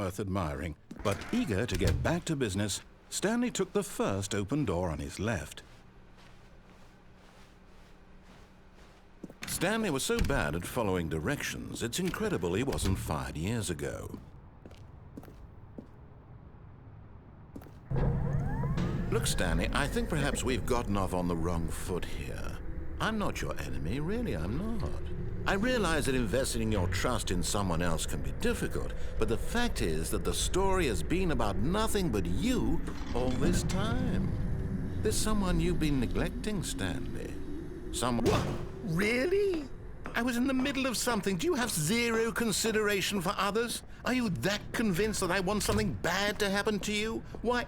worth admiring. But eager to get back to business, Stanley took the first open door on his left. Stanley was so bad at following directions, it's incredible he wasn't fired years ago. Look, Stanley, I think perhaps we've gotten off on the wrong foot here. I'm not your enemy, really, I'm not. I realize that investing your trust in someone else can be difficult, but the fact is that the story has been about nothing but you all this time. There's someone you've been neglecting, Stanley. Someone... What? Really? I was in the middle of something. Do you have zero consideration for others? Are you that convinced that I want something bad to happen to you? Why,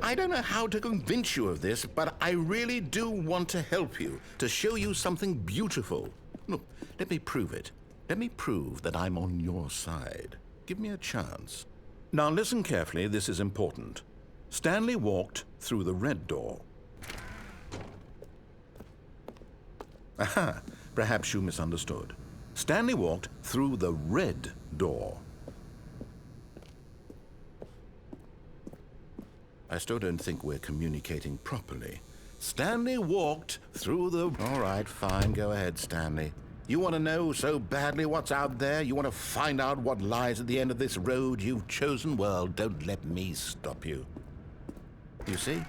I don't know how to convince you of this, but I really do want to help you, to show you something beautiful. Look, let me prove it. Let me prove that I'm on your side. Give me a chance. Now listen carefully, this is important. Stanley walked through the red door. Aha, perhaps you misunderstood. Stanley walked through the red door. I still don't think we're communicating properly. Stanley walked through the... All right, fine, go ahead, Stanley. You want to know so badly what's out there? You want to find out what lies at the end of this road you've chosen? Well, don't let me stop you. You see,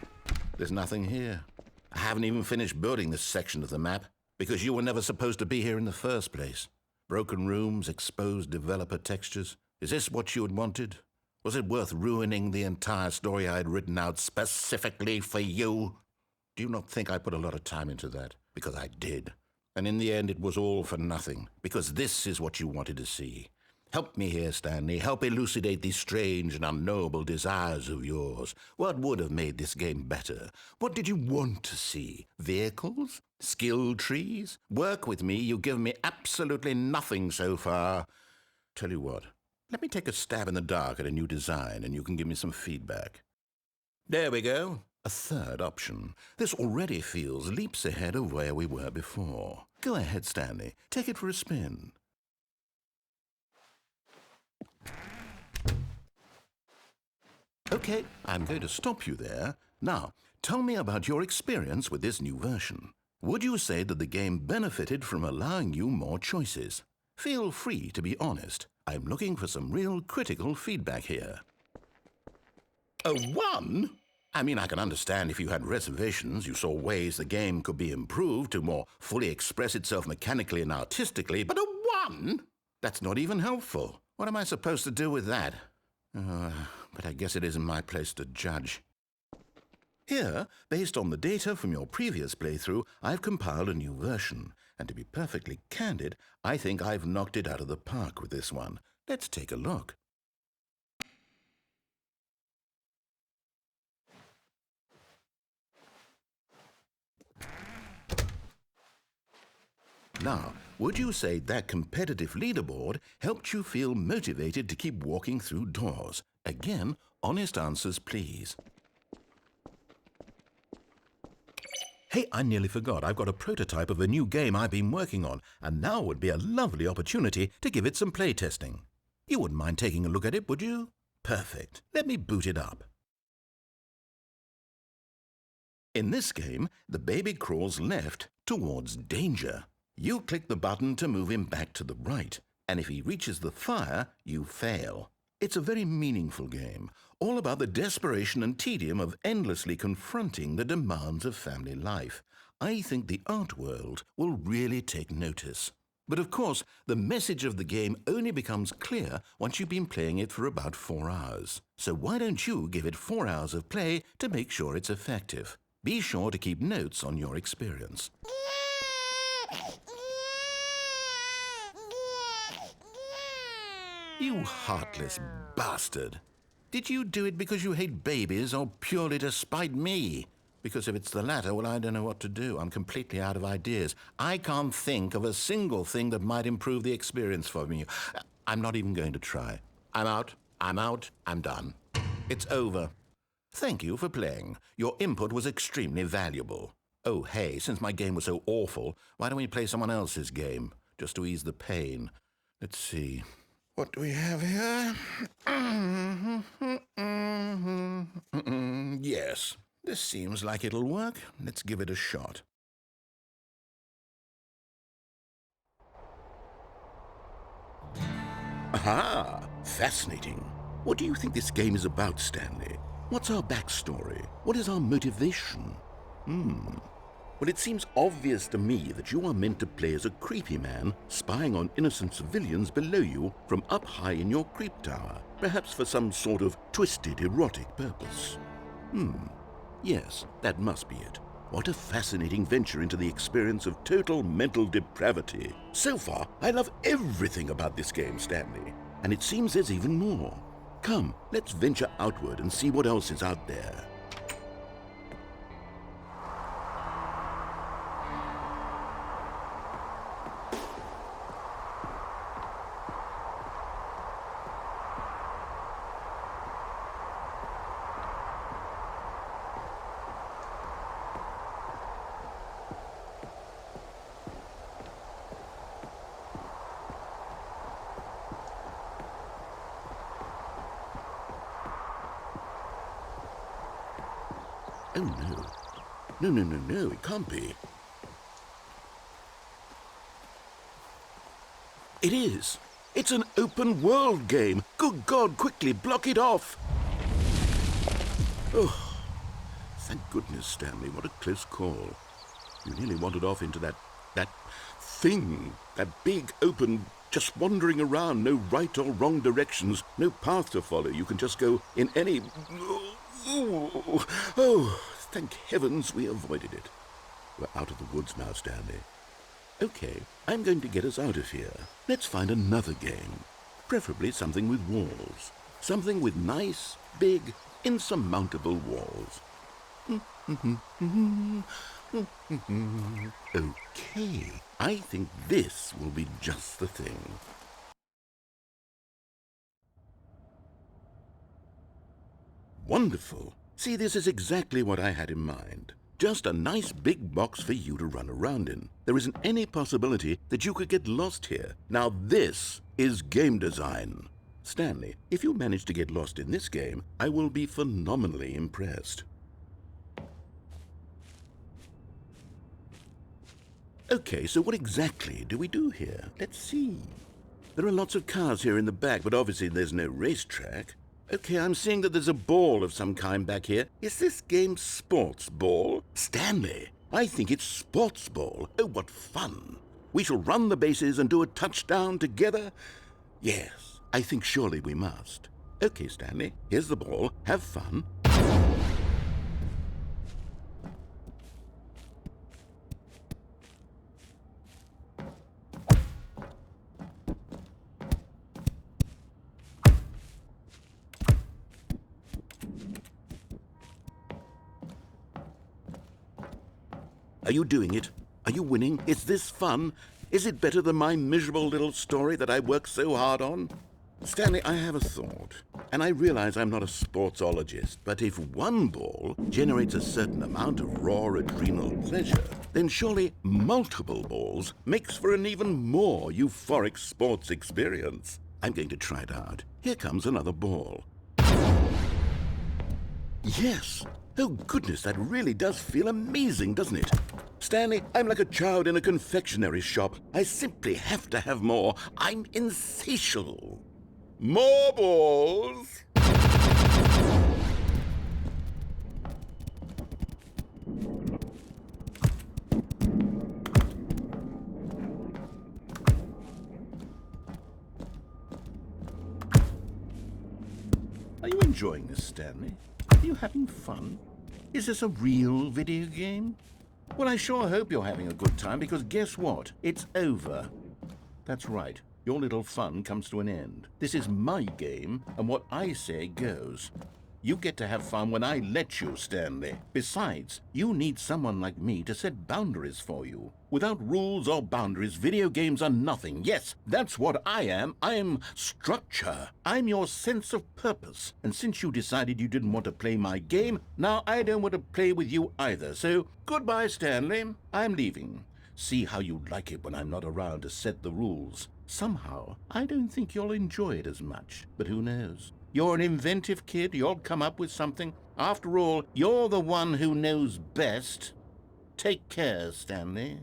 there's nothing here. I haven't even finished building this section of the map, because you were never supposed to be here in the first place. Broken rooms, exposed developer textures. Is this what you had wanted? Was it worth ruining the entire story I had written out specifically for you? Do you not think I put a lot of time into that? Because I did. And in the end, it was all for nothing, because this is what you wanted to see. Help me here, Stanley. Help elucidate these strange and unknowable desires of yours. What would have made this game better? What did you want to see? Vehicles? Skill trees? Work with me. You've given me absolutely nothing so far. Tell you what, let me take a stab in the dark at a new design, and you can give me some feedback. There we go. A third option. This already feels leaps ahead of where we were before. Go ahead, Stanley. Take it for a spin. Okay, I'm going to stop you there. Now, tell me about your experience with this new version. Would you say that the game benefited from allowing you more choices? Feel free to be honest. I'm looking for some real critical feedback here. A 1? I mean, I can understand if you had reservations, you saw ways the game could be improved to more fully express itself mechanically and artistically, but a 1? That's not even helpful. What am I supposed to do with that? But I guess it isn't my place to judge. Here, based on the data from your previous playthrough, I've compiled a new version. And to be perfectly candid, I think I've knocked it out of the park with this one. Let's take a look. Now, would you say that competitive leaderboard helped you feel motivated to keep walking through doors? Again, honest answers, please. Hey, I nearly forgot. I've got a prototype of a new game I've been working on, and now would be a lovely opportunity to give it some playtesting. You wouldn't mind taking a look at it, would you? Perfect. Let me boot it up. In this game, the baby crawls left towards danger. You click the button to move him back to the right, and if he reaches the fire, you fail. It's a very meaningful game, all about the desperation and tedium of endlessly confronting the demands of family life. I think the art world will really take notice. But of course, the message of the game only becomes clear once you've been playing it for about 4 hours. So why don't you give it 4 hours of play to make sure it's effective? Be sure to keep notes on your experience. You heartless bastard. Did you do it because you hate babies or purely to spite me? Because if it's the latter, well, I don't know what to do. I'm completely out of ideas. I can't think of a single thing that might improve the experience for me. I'm not even going to try. I'm out, I'm done. It's over. Thank you for playing. Your input was extremely valuable. Oh, hey, since my game was so awful, why don't we play someone else's game, just to ease the pain? Let's see. What do we have here? This seems like it'll work. Let's give it a shot. Aha! Fascinating. What do you think this game is about, Stanley? What's our backstory? What is our motivation? Well, it seems obvious to me that you are meant to play as a creepy man spying on innocent civilians below you from up high in your creep tower, perhaps for some sort of twisted, erotic purpose. Yes, that must be it. What a fascinating venture into the experience of total mental depravity. So far, I love everything about this game, Stanley. And it seems there's even more. Come, let's venture outward and see what else is out there. Oh, no. No, it can't be. It is. It's an open world game. Good God, quickly, block it off. Oh, thank goodness, Stanley. What a close call. You nearly wandered off into that thing. That big, open, just wandering around. No right or wrong directions. No path to follow. You can just go in any... Oh, thank heavens we avoided it. We're out of the woods now, Stanley. Okay, I'm going to get us out of here. Let's find another game. Preferably something with walls. Something with nice, big, insurmountable walls. Okay, I think this will be just the thing. Wonderful. See, this is exactly what I had in mind. Just a nice big box for you to run around in. There isn't any possibility that you could get lost here. Now this is game design. Stanley, if you manage to get lost in this game, I will be phenomenally impressed. Okay, so what exactly do we do here? Let's see. There are lots of cars here in the back, but obviously there's no racetrack. Okay, I'm seeing that there's a ball of some kind back here. Is this game sports ball? Stanley, I think it's sports ball. Oh, what fun. We shall run the bases and do a touchdown together? Yes, I think surely we must. Okay, Stanley, here's the ball. Have fun. Are you doing it? Are you winning? Is this fun? Is it better than my miserable little story that I worked so hard on? Stanley, I have a thought, and I realize I'm not a sportsologist, but if one ball generates a certain amount of raw adrenal pleasure, then surely multiple balls makes for an even more euphoric sports experience. I'm going to try it out. Here comes another ball. Yes! Oh, goodness, that really does feel amazing, doesn't it? Stanley, I'm like a child in a confectionery shop. I simply have to have more. I'm insatiable. More balls! Are you enjoying this, Stanley? Are you having fun? Is this a real video game? Well, I sure hope you're having a good time, because guess what? It's over. That's right. Your little fun comes to an end. This is my game, and what I say goes. You get to have fun when I let you, Stanley. Besides, you need someone like me to set boundaries for you. Without rules or boundaries, video games are nothing. Yes, that's what I am. I'm structure. I'm your sense of purpose. And since you decided you didn't want to play my game, now I don't want to play with you either. So, goodbye, Stanley. I'm leaving. See how you like it when I'm not around to set the rules. Somehow, I don't think you'll enjoy it as much. But who knows? You're an inventive kid. You'll come up with something. After all, you're the one who knows best. Take care, Stanley.